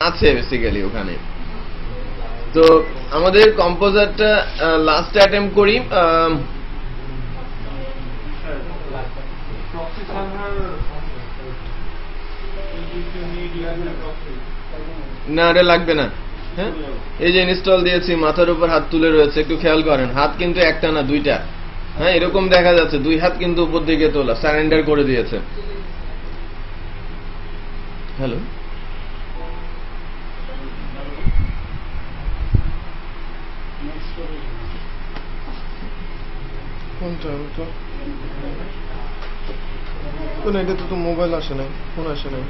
আছে বেসিক্যালি ওখানে। তো আমাদের কম্পোজারটা লাস্ট অ্যাটেম্প করি। না এটা লাগবে না। হ্যাঁ এই যে ইনস্টল দিয়েছি, মাথার উপর হাত তুলে রয়েছে, একটু খেয়াল করেন হাত কিন্তু একটা না দুইটা। হ্যাঁ এরকম দেখা যাচ্ছে দুই হাত কিন্তু উপর দিকে তোলা, সারেন্ডার করে দিয়েছে। হ্যালো কোনটা? এটা তো মোবাইল আসে নাই, ফোন আসে নাই।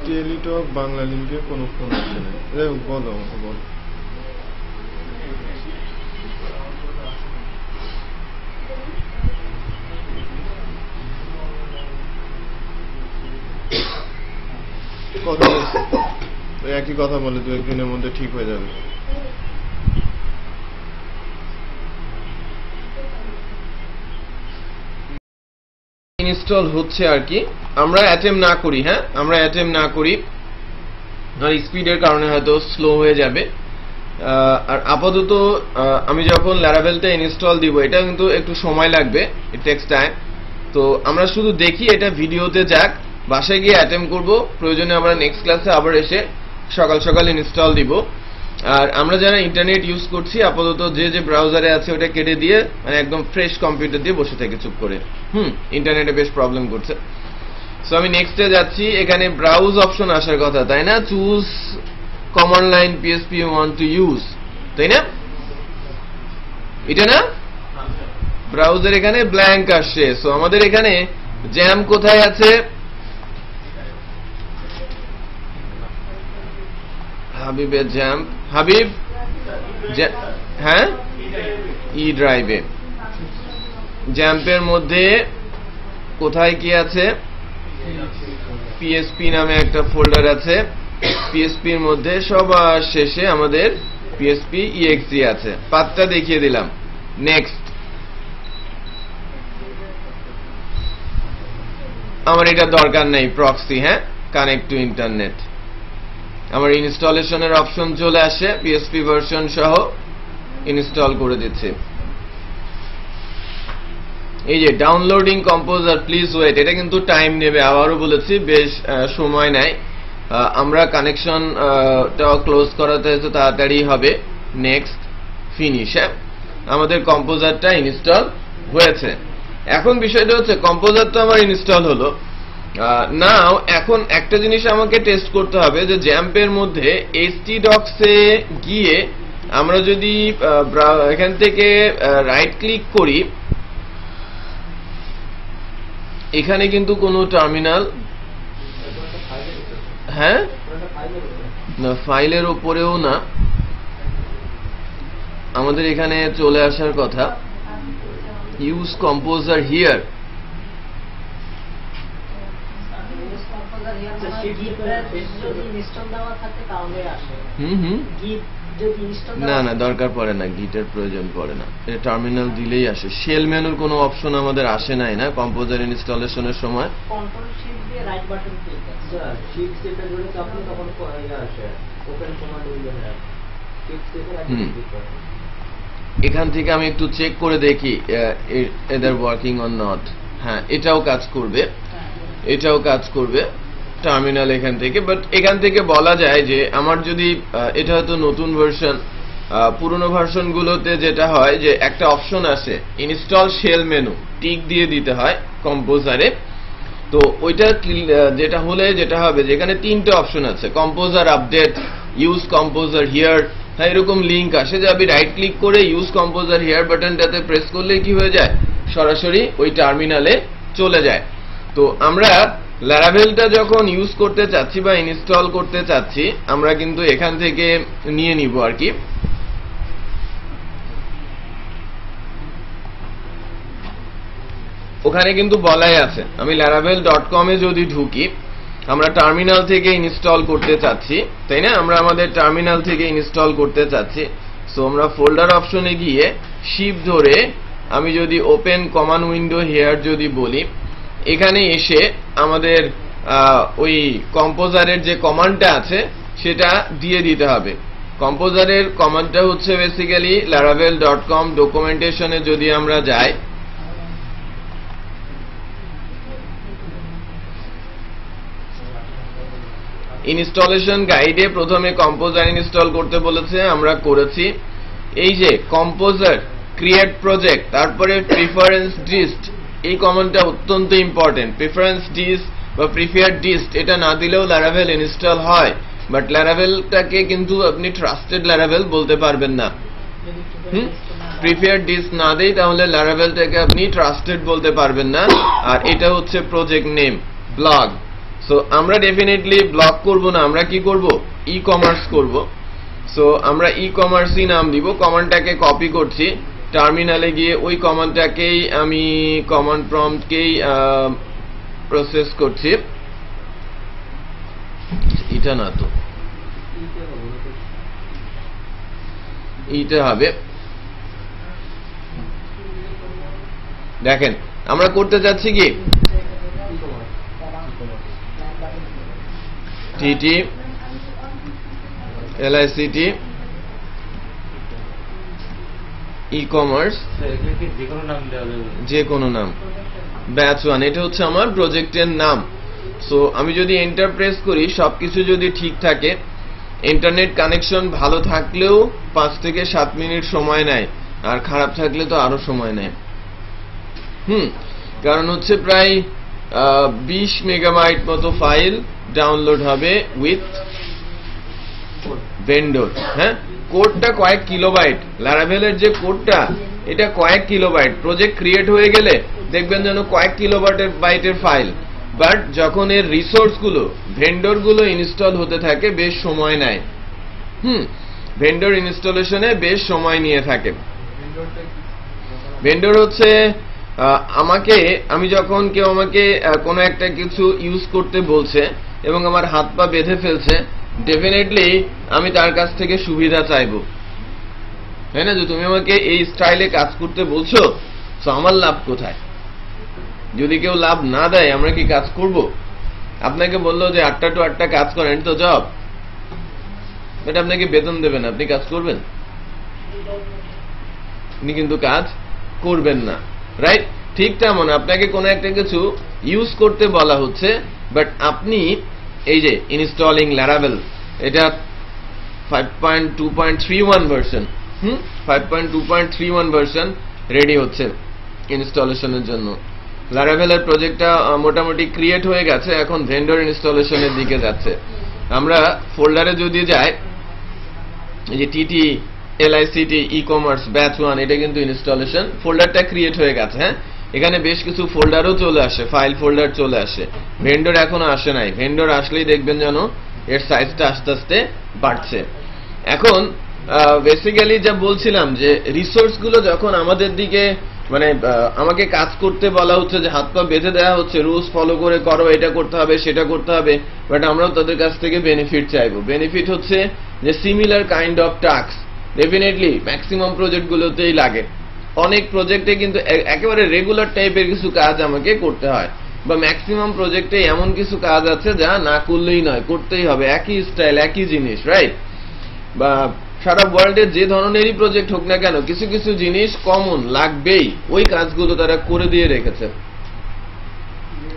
টেলিটক বাংলা লিঙ্কে কোনো ফোন আসে নাই। বলো আমাকে বল। কথা বলছে একই কথা বলে 2-1 দিনের মধ্যে ঠিক হয়ে যাবে। ইনস্টল হচ্ছে আর কি, আমরা অ্যাটেম্প না করি। হ্যাঁ আমরা অ্যাটেম্প না করি, আর স্পিডের কারণে হয়তো স্লো হয়ে যাবে। আর আপাতত আমি যখন ল্যারাভেলটা ইনস্টল দিব, এটা কিন্তু একটু সময় লাগবে, ইট টেকস টাইম। তো আমরা শুধু দেখি এটা ভিডিওতে যাক, বাসায় গিয়ে অ্যাটেম্প করব, প্রয়োজনে আমরা নেক্সট ক্লাসে আবার এসে সকাল সকাল ইনস্টল দিব। আর আমরা যারা ইন্টারনেট ইউজ করছি আপাতত যে ব্রাউজারে আছে ওটা কেটে দিয়ে মানে একদম ফ্রেশ কম্পিউটার দিয়ে বসে থেকে চুপ করে। ইন্টারনেটে বেশ প্রবলেম করছে। সো আমি নেক্সটে যাচ্ছি। এখানে ব্রাউজ অপশন আসার কথা, তাই না? Choose command line PHP you want to use, তাই না? এটা না ব্রাউজার এখানে ব্ল্যাঙ্ক আসছে। সো আমাদের এখানে জ্যাম কোথায় আছে? হাবিবের জ্যাম, হাবিব হ্যাঁ ই ড্রাইভে। জ্যাম্পের মধ্যে কোথায় কি আছে? PHP নামে একটা ফোল্ডার আছে। PHP এর মধ্যে সবার শেষে আমাদের PHP exe আছে। পাথটা দেখিয়ে দিলাম। নেক্সট। আমার এটা দরকার নাই, প্রক্সি। হ্যাঁ কানেক্ট টু ইন্টারনেট। আমার ইনস্টলেশনের অপশন চলে আসে, PHP ভার্সন সহ ইনস্টল করে দিচ্ছে। এই যে ডাউনলোডিং কম্পোজার, প্লিজ ওয়েট। এটা কিন্তু টাইম নেবে, আবারও বলেছি বেশ সময় নেয়। আমরা কানেকশনটা ক্লোজ করাতে হয়তো তাড়াতাড়ি হবে। Next, finish. হ্যাঁ আমাদের কম্পোজারটা ইনস্টল হয়েছে। এখন বিষয়টা হচ্ছে কম্পোজার তো আমার ইনস্টল হলো, নাও এখন একটা জিনিস আমাকে টেস্ট করতে হবে যে জ্যাম্পের মধ্যে htdocs এ গিয়ে আমরা যদি এখান থেকে রাইট ক্লিক করি, এখানে কিন্তু কোনো টার্মিনাল, হ্যাঁ না ফাইলের উপরেও না, আমাদের এখানে চলে আসার কথা ইউজ কম্পোজার হিয়ার। না না দরকার পড়ে না, গিটের প্রয়োজন পড়ে না, এটা টার্মিনাল দিলেই আসে। শেল মেনুর কোনো অপশন আমাদের আসে নাই না কম্পোজার ইনস্টলেশনের সময়। এখান থেকে আমি একটু চেক করে দেখি এদের ওয়ার্কিং অন নট। হ্যাঁ এটাও কাজ করবে, এটাও কাজ করবে টার্মিনাল এখান থেকে। বাট এখান থেকে বলা যায় যে আমার যদি এটা হয়তো নতুন ভার্সন, পুরনো ভার্সন গুলোতে যেটা হয় যে একটা অপশন আসে ইনস্টল শেল মেনু, টিক দিয়ে দিতে হয় কম্পোজারে। তো ওইটা যেটা হলে যেটা হবে, যেখানে 3টে অপশন আছে, composer update, use composer here, হ্যাঁ এরকম লিঙ্ক আসে যে আমি রাইট ক্লিক করে ইউজ কম্পোজার হিয়ার বাটনটাতে প্রেস করলে কি হয়ে যায়, সরাসরি ওই টার্মিনালে চলে যায়। তো আমরা ল্যারাভেলটা যখন ইউজ করতে চাচ্ছি বা ইনস্টল করতে চাচ্ছি, আমরা কিন্তু এখান থেকে নিয়ে নিব আর কি। ওখানে কিন্তু বলাই আছে, আমি laravel.com এ যদি ঢুকি, আমরা টার্মিনাল থেকে ইনস্টল করতে চাচ্ছি, তাই না? আমরা আমাদের টার্মিনাল থেকে ইনস্টল করতে চাচ্ছি। সো আমরা ফোল্ডার অপশনে গিয়ে শিফট ধরে আমি যদি ওপেন কমান্ড উইন্ডো হিয়ার যদি বলি, এখানে এসে আমাদের ওই কম্পোজারের যে কমান্ডটা আছে সেটা দিয়ে দিতে হবে। কম্পোজারের কমান্ডটা হচ্ছে বেসিক্যালি laravel.com ডকুমেন্টেশনে যদি আমরা যাই, ইনস্টলেশন গাইডে প্রথমে কম্পোজার ইনস্টল করতে বলেছে, আমরা করেছি। এই যে কম্পোজার ক্রিয়েট প্রজেক্ট, তারপরে প্রিফারেন্স ডিস্ট, এই কমান্ডটা অত্যন্ত ইম্পর্টেন্ট। প্রিফারেন্স ডিস্ট বা প্রিফার্ড ডিস্ট এটা না দিলেও Laravel ইনস্টল হয়, বাট Laravelটাকে কিন্তু আপনি ট্রাস্টেড Laravel বলতে পারবেন না। প্রিফার্ড ডিস্ট না দেই তাহলে Laravelটাকে আপনি ট্রাস্টেড বলতে পারবেন না। আর এটা হচ্ছে প্রজেক্ট নেম ব্লগ। সো আমরা ডেফিনেটলি ব্লগ করব না, আমরা কি করব, ই কমার্স করব। সো আমরা ই কমার্সই নাম দিব। কমান্ডটাকে কপি করছি, টার্মিনালে গিয়ে ওই কমান্ডটাকেই আমি কমান্ড প্রম্পটকেই প্রসেস করছি। এটা না তো, এইটা হবে। দেখেন আমরা করতে যাচ্ছি কি টিটি LICT ই কমার্স, যে কোনো নাম, ব্যাচ 1, এটা হচ্ছে আমার প্রজেক্টের নাম। সো আমি যদি এন্টার প্রেস করি, সবকিছু যদি ঠিক থাকে, ইন্টারনেট কানেকশন ভালো থাকলেও 5 থেকে 7 মিনিট সময় নেয়, আর খারাপ থাকলে তো আরো সময় নেয়। কারণ হচ্ছে প্রায় 20 মেগাবাইট মতো ফাইল ডাউনলোড হবে উইথ ভেন্ডর। হ্যাঁ, কোডটা কয়েক কিলোবাইট, Laravel-এর যে কোডটা এটা কয়েক কিলোবাইট। প্রজেক্ট ক্রিয়েট হয়ে গেলে দেখবেন যেন কয়েক কিলোবাইটের ফাইল, বাট যখন এর রিসোর্স গুলো ভেন্ডর গুলো ইনস্টল হতে থাকে বেশ সময় নেয়। ভেন্ডর ইনস্টলেশনে বেশ সময় নিয়ে থাকে। ভেন্ডর হচ্ছে আমি যখন কেউ আমাকে কোনো একটা কিছু ইউজ করতে বলছে এবং আমার হাত পা বেঁধে ফেলছে, ডেফিনেটলি আমি তার কাছ থেকে সুবিধা চাইবো, তাই না? যে তুমি আমাকে এই স্টাইলে কাজ করতে বলছো, তো আমার লাভ কোথায়? যদি কেউ লাভ না দেয় আমরা কি কাজ করব? আপনাকে বললো যে 8টা to 8টা কাজ করেন, তো জব, বাট আপনাকে বেতন দেবেন, আপনি কাজ করবেন? আপনি কিন্তু কাজ করবেন না, রাইট? ঠিক তেমন আপনাকে কোনো একটা কিছু ইউজ করতে বলা হচ্ছে, বাট আপনি এই যে ইনস্টলিং Laravel, এটা 5.2.31 ভার্সন, 5.2.31 ভার্সন রেডি হচ্ছে ইনস্টলেশনের জন্য। Laravel-এর প্রজেক্টটা মোটামুটি ক্রিয়েট হয়ে গেছে, এখন ভেন্ডর ইনস্টলেশনের দিকে যাচ্ছে। আমরা ফোল্ডারে যদি যাই, এই যে TT LICT e commerce batch 1, এটা কিন্তু ইনস্টলেশন ফোল্ডারটা ক্রিয়েট হয়ে গেছে। হ্যাঁ, এখানে বেশ কিছু ফোল্ডারও চলে আসে, ফাইল ফোল্ডার চলে আসে। ভেন্ডর এখনো আসে নাই, ভেন্ডর আসলেই দেখবেন যেন এর সাইজটা আস্তে আস্তে বাড়ছে। এখন বেসিক্যালি যা বলছিলাম যে রিসোর্স গুলো যখন আমাদের দিকে মানে আমাকে কাজ করতে বলা হচ্ছে, যে হাত পা বেঁধে দেওয়া হচ্ছে, রুলস ফলো করে করো, এটা করতে হবে সেটা করতে হবে, বাট আমরাও তাদের কাছ থেকে বেনিফিট চাইবো। বেনিফিট হচ্ছে যে similar kind of task definitely maximum project গুলোতেই লাগে। অনেক প্রজেক্টে কিন্তু একেবারে রেগুলার টাইপের কিছু কাজ আমাকে করতে হয়, বা ম্যাক্সিমাম প্রজেক্টে এমন কিছু কাজ আছে যা না করলেই নয়, করতেই হবে, একই স্টাইল একই জিনিস, রাইট? বা সারা ওয়ার্ল্ডের যে ধরনেরই প্রজেক্ট হোক না কেন, কিছু কিছু জিনিস কমন লাগবেই, ওই কাজগুলো তারা করে দিয়ে রেখেছে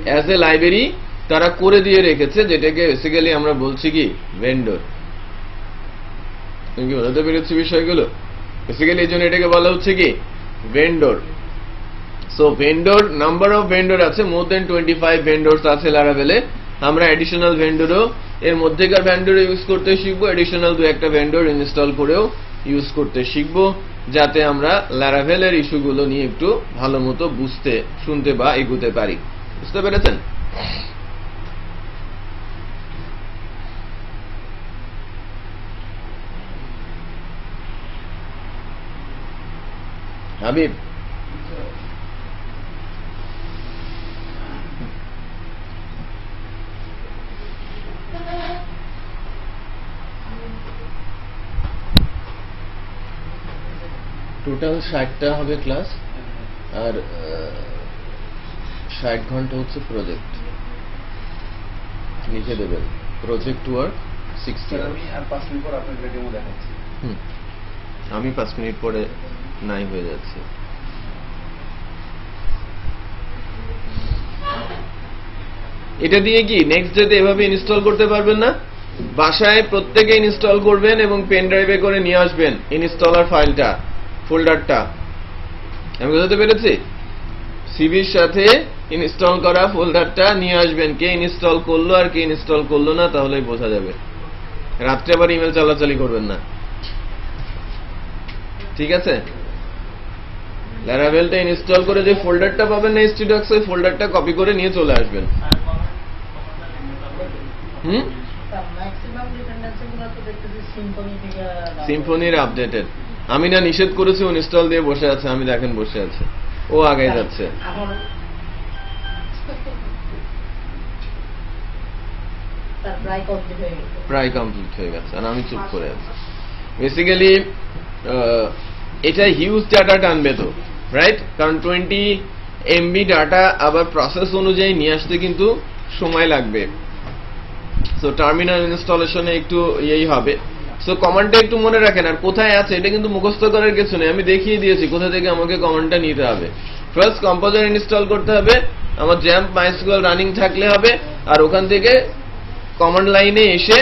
অ্যাজ এ লাইব্রেরি, তারা করে দিয়ে রেখেছে, যেটাকে বেসিক্যালি আমরা বলছি কি ভেন্ডর। তুমি কি বলতে পেরেছি বিষয়গুলো? বেসিক্যালি এই জন্য এটাকে বলা হচ্ছে কি vendor. So vendor, number of vendor আছে, মোর দেন 25 ভেন্ডরস আছে Laravel-এ। আমরা এডিশনাল ভেন্ডরও, এর মধ্যেকার ভেন্ডর ইউজ করতে শিখবো, এডিশনাল 2-1টা ভেন্ডর ইনস্টল করেও ইউজ করতে শিখবো, যাতে আমরা Laravel-এর ইস্যুগুলো নিয়ে একটু ভালো মতো বুঝতে, শুনতে বা এগোতে পারি। বুঝতে পেরেছেন? হাবিব, টোটাল 60টা হবে ক্লাস, আর 60 ঘন্টা হচ্ছে প্রজেক্ট। লিখে দেবেন প্রজেক্ট ওয়ার্ক 60 আমি আর 5 মিনিট পর আপনাদের ডেমো দেখাচ্ছি। আমি 5 মিনিট পরে নাই হয়ে যাচ্ছে। এটা দিয়ে কি নেক্সট ডেতে এভাবে ইনস্টল করতে পারবেন না? বাসায় প্রত্যেকে ইনস্টল করবেন এবং পেন ড্রাইভে করে নিয়ে আসবেন ইনস্টলার ফাইলটা, ফোল্ডারটা। আমি বুঝতে পেরেছি? সিভির সাথে ইনস্টল করা ফোল্ডারটা নিয়ে আসবেন। কে ইনস্টল করলো আর কে ইনস্টল করলো না তাহলেই বোঝা যাবে। রাত্রে আবার ইমেল চালাচালি করবেন না, ঠিক আছে? ল্যারাভেলটা ইনস্টল করে যে ফোল্ডারটা পাবেন না HTDocs, ওই ফোল্ডারটা কপি করে নিয়ে চলে আসবেন। সিম্ফনির আপডেটেড। আমি না নিষেধ করেছি, ও ইনস্টল দিয়ে বসে আছে, আমি দেখেন বসে আছে, ও আগে যাচ্ছে। প্রায় কমপ্লিট হয়ে গেছে আর আমি চুপ করে আছি। বেসিক্যালি এটা হিউজ ডাটা টানবে তো, রাইট? কারণ 20 MB ডাটা আবার প্রসেস অনুযায়ী নিয়ে আসতে কিন্তু সময় লাগবে। সো টার্মিনাল ইনস্টলেশনে একটু ইয়েই হবে। সো কমান্ডটা একটু মনে রাখেন। আর কোথায় আছে এটা কিন্তু মুখস্থ করার কিছু নেই, আমি দেখিয়ে দিয়েছি কোথা থেকে আমাকে কমান্ডটা নিতে হবে। ফার্স্ট কম্পোজার ইনস্টল করতে হবে, আমার জ্যাম্প মাইস্কুয়েল রানিং থাকলে হবে, আর ওখান থেকে কমান্ড লাইনে এসে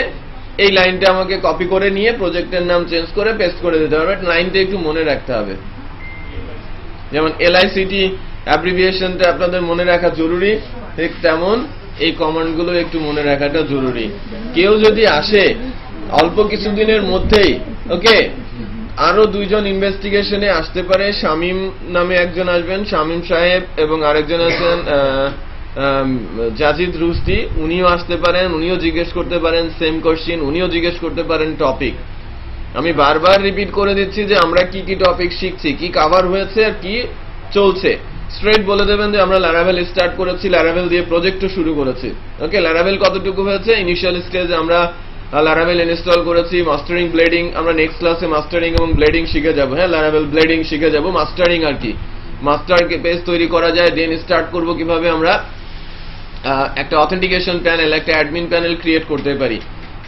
এই লাইনটা আমাকে কপি করে নিয়ে প্রজেক্টের নাম চেঞ্জ করে পেস্ট করে দিতে হবে। লাইনটা একটু মনে রাখতে হবে। যেমন LICT অ্যাব্রিভিয়েশনটা আপনাদের মনে রাখা জরুরি, ঠিক তেমন এই কমান্ডগুলো একটু মনে রাখাটা জরুরি। কেউ যদি আসে অল্প কিছুদিনের মধ্যেই, ওকে, আরো 2 জন ইনভেস্টিগেশনে আসতে পারে। শামীম নামে একজন আসবেন, শামীম সাহেব, এবং আরেকজন আছেন জাজিদ রুস্তি, উনিও আসতে পারেন, উনিও জিজ্ঞেস করতে পারেন সেম কোশ্চেন, উনিও জিজ্ঞেস করতে পারেন টপিক। আমি বারবার রিপিট করে দিচ্ছি যে আমরা কি কি টপিক শিখছি, কি কভার হয়েছে আর কি চলছে। স্ট্রেট বলে দেবেন যে আমরা ল্যারাভেল স্টার্ট করেছি, ল্যারাভেল দিয়ে প্রজেক্টও শুরু করেছি। ওকে, ল্যারাভেল কতটুকু হয়েছে? ইনিশিয়াল স্টেজে আমরা ল্যারাভেল ইনস্টল করেছি। মাস্টারিং, ব্লেডিং, আমরা নেক্সট ক্লাসে মাস্টারিং এবং ব্লেডিং শিখে যাব। হ্যাঁ, ল্যারাভেল ব্লেডিং শিখে যাব। মাস্টারিং আর কি, মাস্টার পেজ তৈরি করা যায়, দেন স্টার্ট করব কিভাবে আমরা একটা অথেন্টিকেশন প্যানেল, একটা অ্যাডমিন প্যানেল ক্রিয়েট করতে পারি।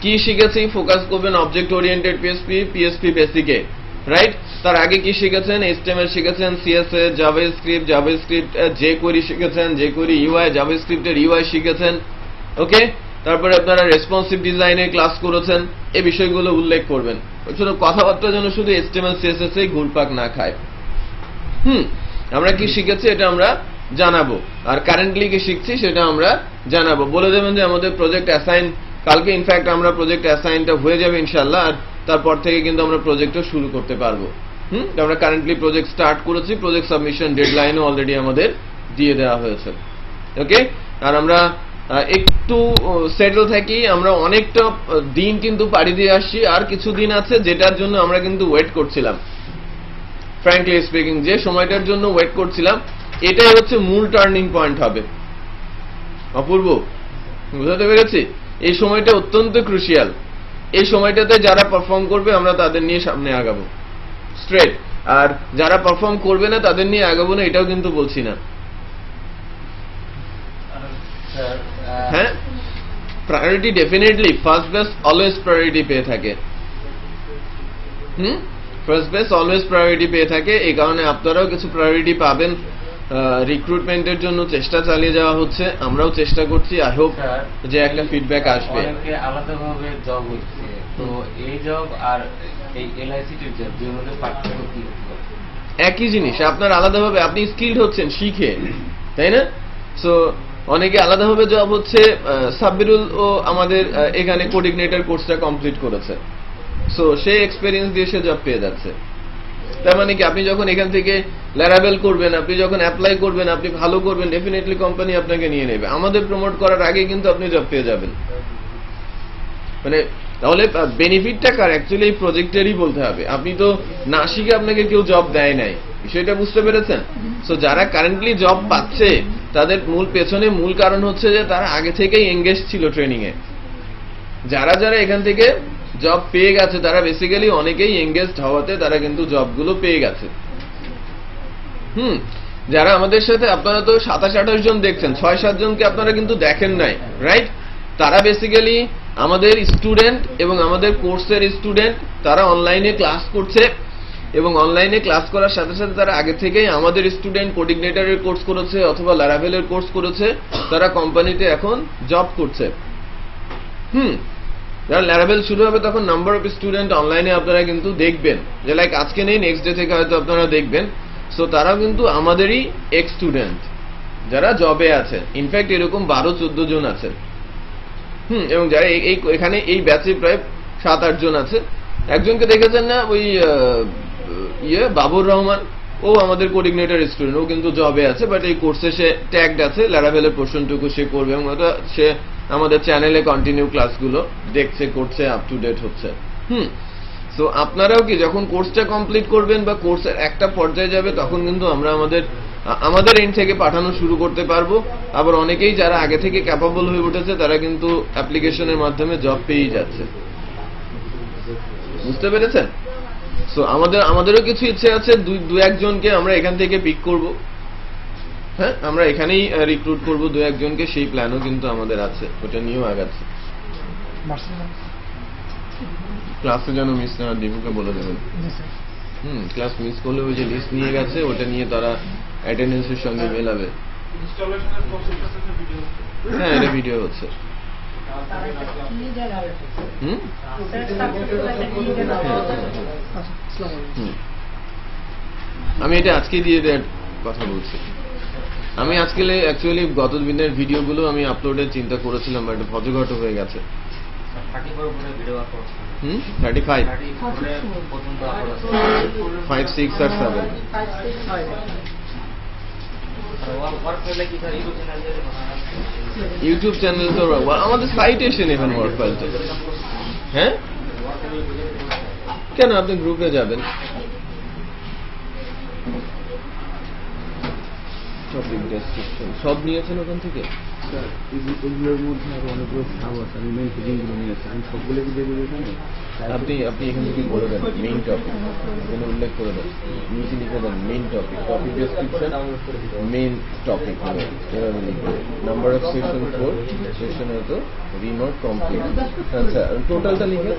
কি শিখেছি? ফোকাস করবেন অবজেক্ট ওরিয়েন্টেড PHP বেসিকে, রাইট? তার আগে কি শিখেছেন? HTML শিখেছেন, CSS, জাভাস্ক্রিপ্ট jQuery শিখেছেন, jQuery UI, জাভাস্ক্রিপ্টের UI শিখেছেন। ওকে, তারপরে আপনারা রেসপন্সিভ ডিজাইনের ক্লাস করেছেন। এই বিষয়গুলো উল্লেখ করবেন। শুধু কথাবার্তা যেন শুধু HTML CSS এই ঘুরপাক না খায়। আমরা কি শিখেছি এটা আমরা জানাবো, আর কারেন্টলি কি শিখছি সেটা আমরা জানাবো। বলে দেবেন যে আমাদের প্রজেক্ট অ্যাসাইন কালকে, ইনফ্যাক্ট আমরা প্রজেক্ট অ্যাসাইনটা হয়ে যাবে ইনশাআল্লাহ, আর তারপর থেকে কিন্তু আমরা প্রজেক্টও শুরু করতে পারবো। আমরা কারেন্টলি প্রজেক্ট স্টার্ট করেছি, প্রজেক্ট সাবমিশন ডেডলাইনও অলরেডি আমাদের দিয়ে দেওয়া হয়েছে। ওকে, আর আমরা একটু সেটেল থাকি। আমরা অনেকটা দিন কিন্তু পাড়ি দিয়ে আসছি, আর কিছু দিন আছে যেটার জন্য আমরা কিন্তু ওয়েট করছিলাম। ফ্র্যাঙ্কলি স্পিকিং, যে সময়টার জন্য ওয়েট করছিলাম, এটাই হচ্ছে মূল টার্নিং পয়েন্ট হবে। অপূর্ব, বুঝতে পেরেছি? এই সময়টা অত্যন্ত ক্রুশিয়াল। এই সময়টাতে যারা পারফর্ম করবে আমরা তাদের নিয়ে সামনে আগাবো স্ট্রেট, আর যারা পারফর্ম করবে না তাদের নিয়ে আগাবো না, এটাও কিন্তু বলছি না। হ্যাঁ, priority definitely first base always priority পেয়ে থাকে। ফার্স্ট বেস অলওয়েজ প্রায়োরিটি পেয়ে থাকে। এই কারণে আপনারাও কিছু প্রায়োরিটি পাবেন। রিক্রুটমেন্টের জন্য চেষ্টা চালিয়ে যাওয়া হচ্ছে, আমরাও চেষ্টা করছি। আই হোপ যে একটা ফিডব্যাক আসবে। আলাদাভাবে জব হচ্ছে, তো এই জব আর এই LICT জব দুটোর মধ্যে পার্থক্য কি? একই জিনিস, আপনার আলাদাভাবে আপনি স্কিলড হচ্ছেন শিখে, তাই না? সো অনেকে আলাদাভাবে জব হচ্ছে। সাব্বিরুল ও আমাদের এখানে কোঅর্ডিনেটর কোর্সটা কমপ্লিট করেছে, সো সেই এক্সপেরিয়েন্স দিয়ে সে জব পেয়ে যাচ্ছে। তার মানে কি, আপনি যখন এখান থেকে ল্যারাভেল করবেন, আপনি যখন অ্যাপ্লাই করবেন, আপনি ভালো করবেন, ডেফিনেটলি কোম্পানি আপনাকে নিয়ে নেবে। আমাদের প্রমোট করার আগে কিন্তু আপনি জব পেয়ে যাবেন। মানে তাহলে বেনিফিটটা কার? অ্যাকচুয়ালি এই প্রজেক্টেরই বলতে হবে। আপনি তো না শিখে আপনাকে কেউ জব দেয় নাই, বিষয়টা বুঝতে পেরেছেন? সো যারা কারেন্টলি জব পাচ্ছে তাদের মূল কারণ হচ্ছে যে তারা আগে থেকেই এঙ্গেজ ছিল ট্রেনিং এ। যারা যারা এখান থেকে জব পেয়ে গেছে তারা বেসিক্যালি অনেকেই এঙ্গেজড হওয়াতে তারা কিন্তু জবগুলো পেয়ে গেছে। যারা আমাদের সাথে, আপনারা তো 27-28 জন দেখছেন, 6-7 জনকে আপনারা কিন্তু দেখেন নাই, রাইট? তারা বেসিক্যালি আমাদের স্টুডেন্ট এবং আমাদের কোর্সের স্টুডেন্ট। তারা অনলাইনে ক্লাস করছে এবং অনলাইনে ক্লাস করার সাথে সাথে তারা আগে থেকেই আমাদের স্টুডেন্ট কোডিনেটরের কোর্স করেছে অথবা লারাভেলের কোর্স করেছে। তারা কোম্পানিতে এখন জব করছে। যখন লারাভেল শুরু হবে তখন নাম্বার অফ স্টুডেন্ট অনলাইনে আপনারা কিন্তু দেখবেন, যে লাইক আজকে নেই, নেক্সট ডে থেকে হয়তো আপনারা দেখবেন। সো তারাও কিন্তু আমাদেরই এক্স স্টুডেন্ট যারা জবে আছে। ইনফ্যাক্ট এরকম 12-14 জন আছে। এবং যারা এখানে এই ব্যাচে প্রায় 7-8 জন আছে। একজনকে দেখেছেন না, ওই বাবুর রহমান, ও আমাদের কোঅর্ডিনেটর স্টুডেন্ট, ও কিন্তু জবে আছে, বাট এই কোর্সে সে ট্যাগড আছে, লারাভেলের পোর্শনটুকু সে করবে এবং সে আমাদের চ্যানেলে কন্টিনিউ ক্লাসগুলো দেখছে, করছে, আপ টু ডেট হচ্ছে। সো আপনারাও কি যখন কোর্সটা কমপ্লিট করবেন বা কোর্সের একটা পর্যায়ে যাবে, তখন কিন্তু আমরা আমাদের এন্ড থেকে পাঠানো শুরু করতে পারবো। আবার অনেকেই যারা আগে থেকে ক্যাপাবল হয়ে উঠেছে তারা কিন্তু অ্যাপ্লিকেশনের মাধ্যমে জব পেয়েই যাচ্ছে। বুঝতে পেরেছেন? সো আমাদেরও কিছু ইচ্ছে আছে, 2-1 জনকে আমরা এখান থেকে পিক করব। হ্যাঁ, আমরা এখানেই রিক্রুট করব 2-1 জনকে, সেই প্ল্যানও কিন্তু আমাদের আছে, ওটা নিয়েও আগাচ্ছে। ক্লাসে যেন মিস না, দীপুকে বলে দেবেন। ক্লাস মিস করলে ওই যে লিস্ট নিয়ে গেছে, ওটা নিয়ে তারা অ্যাটেন্ডেন্সের সঙ্গে মেলাবে। হ্যাঁ, এটা ভিডিও হচ্ছে। আমি এটা আজকে দিয়ে কথা বলছি। আমি আজকে অ্যাকচুয়ালি গত দিনের ভিডিওগুলো আমি আপলোডের চিন্তা করেছিলাম, বাট ভজঘট হয়ে গেছে। 35, 5, 6 আর 7 ইউটিউব চ্যানেল তো আমাদের সাইটে এসে নেবেন ওয়ার্ক ফাইলটা। হ্যাঁ, কেন? আপনি গ্রুপে যাবেন, টপিক ডেসক্রিপশন সব নিয়েছেন ওখান থেকে। এগুলোর মধ্যে আরো অনেকগুলো সাব আছে, আমি মেইন হেডিংগুলো নিয়েছি, আমি সবগুলো কি দেবো এখানে? আপনি এখান থেকে বলে দেন মেইন টপিক, এখানে উল্লেখ করে দেন, নিচে লিখে দেন main topic, topic description, main topic, এভাবে লিখে নাম্বার অফ সেশন 4, সেশন হয়তো রিমোট কমপ্লিট। আচ্ছা, টোটালটা লিখে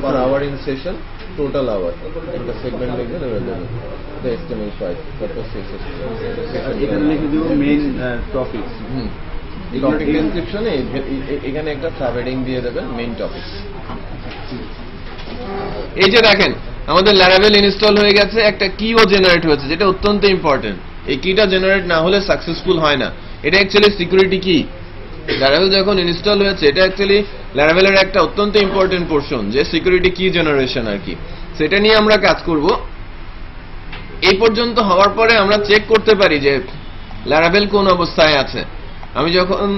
per hour in session, total hour, একটা সেগমেন্ট লিখে দেবেন, the HTML5, তারপর সেশন এখানে লিখে দেবো মেইন টপিক। টপিক ডেসক্রিপশনে এখানে একটা সাবহেডিং দিয়ে দেবেন মেইন টপিক। এই যে দেখেন আমাদের লারাভেল ইনস্টল হয়ে গেছে, একটা কিও জেনারেট হয়েছে, যেটা অত্যন্ত ইম্পর্টেন্ট। এই কিটা জেনারেট না হলে সাকসেসফুল হয় না। এটা অ্যাকচুয়ালি সিকিউরিটি কি। লারাভেল যখন ইনস্টল হয়েছে, এটা অ্যাকচুয়ালি লারাভেলের একটা অত্যন্ত ইম্পর্টেন্ট পোর্শন, যে সিকিউরিটি কি জেনারেশন আর কি, সেটা নিয়ে আমরা কাজ করব। এই পর্যন্ত হওয়ার পরে আমরা চেক করতে পারি যে লারাভেল কোন অবস্থায় আছে। আমি যখন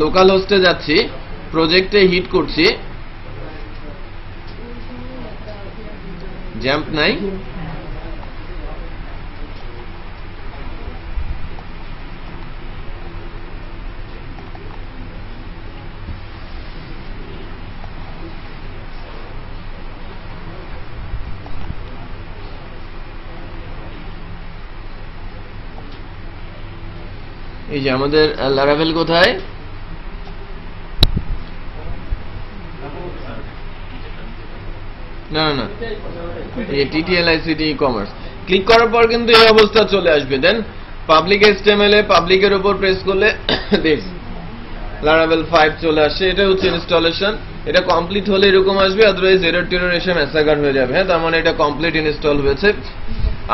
লোকাল হোস্টে যাচ্ছি, প্রজেক্টে হিট করছি, জ্যাম্প নাই, এই যে আমাদের লারাভেল কোথায়, না না এই TTLICT ই-কমার্স ক্লিক করার পর কিন্তু এই অবস্থা চলে আসবে। দেন পাবলিক HTML এ পাবলিকের উপর প্রেস করলে দেখ লারাভেল 5 চলে আসে। এটা হচ্ছে ইনস্টলেশন। এটা কমপ্লিট হলে এরকম আসবে, আদারওয়াইজ এরর টেরর এসে ম্যাসাকার হয়ে যাবে। হ্যাঁ, তার মানে এটা কমপ্লিট ইনস্টল হয়েছে।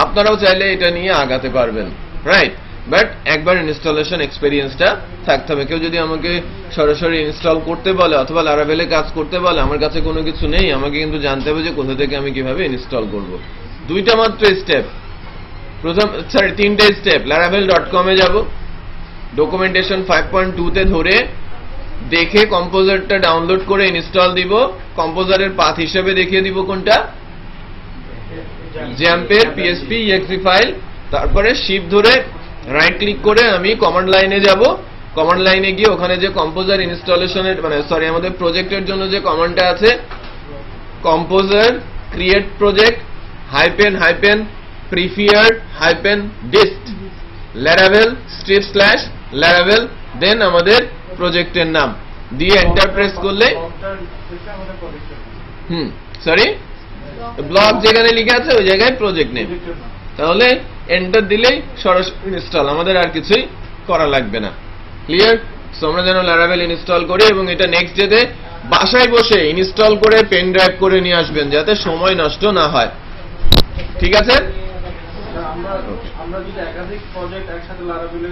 আপনারাও চাইলে এটা নিয়ে আগাতে পারবেন, রাইট? বাট একবার ইনস্টলেশন এক্সপেরিয়েন্সটা থাকতে হবে। কেউ যদি আমাকে সরাসরি ইনস্টল করতে বলে অথবা লারাভেলে কাজ করতে বলে, আমার কাছে কোনো কিছু নেই, আমাকে কিন্তু জানতে হবে যে কোথা থেকে আমি কিভাবে ইনস্টল করব। দুইটা মাত্র স্টেপ, তিনটে স্টেপ। laravel.com এ যাব, ডকুমেন্টেশন 5.2 তে ধরে দেখে কম্পোজারটা ডাউনলোড করে ইনস্টল দিব। কম্পোজারের পাথ হিসেবে দেখিয়ে দিব কোনটা, জ্যাম্পের PHP exe ফাইল। তারপরে শিফট ধরে রাইট ক্লিক করে আমি কমান্ড লাইনে যাব। কমান্ড লাইনে গিয়ে ওখানে যে কম্পোজার ইনস্টলেশনের আমাদের প্রজেক্টের জন্য যে কমান্ডটা আছে, composer create project preferred-dist laravel strip/laravel দেন আমাদের প্রজেক্টের নাম দিয়ে এন্টার প্রেস করলে সরি ব্লক যেখানে লেখা আছে ওই জায়গায় প্রজেক্ট নেম, তাহলে এন্টার দিলেই সরাসরি ইনস্টল, আমাদের আর কিছুই করা লাগবে না। ক্লিয়ার? সো আমরা যেন laravel ইনস্টল করি এবং এটা নেক্সট ডেতে বাসায় বসে ইনস্টল করে পেন ড্রাইভ করে নিয়ে আসবেন যাতে সময় নষ্ট না হয়। ঠিক আছে? আমরা যদি একাধিক প্রজেক্ট একসাথে লারাভেলে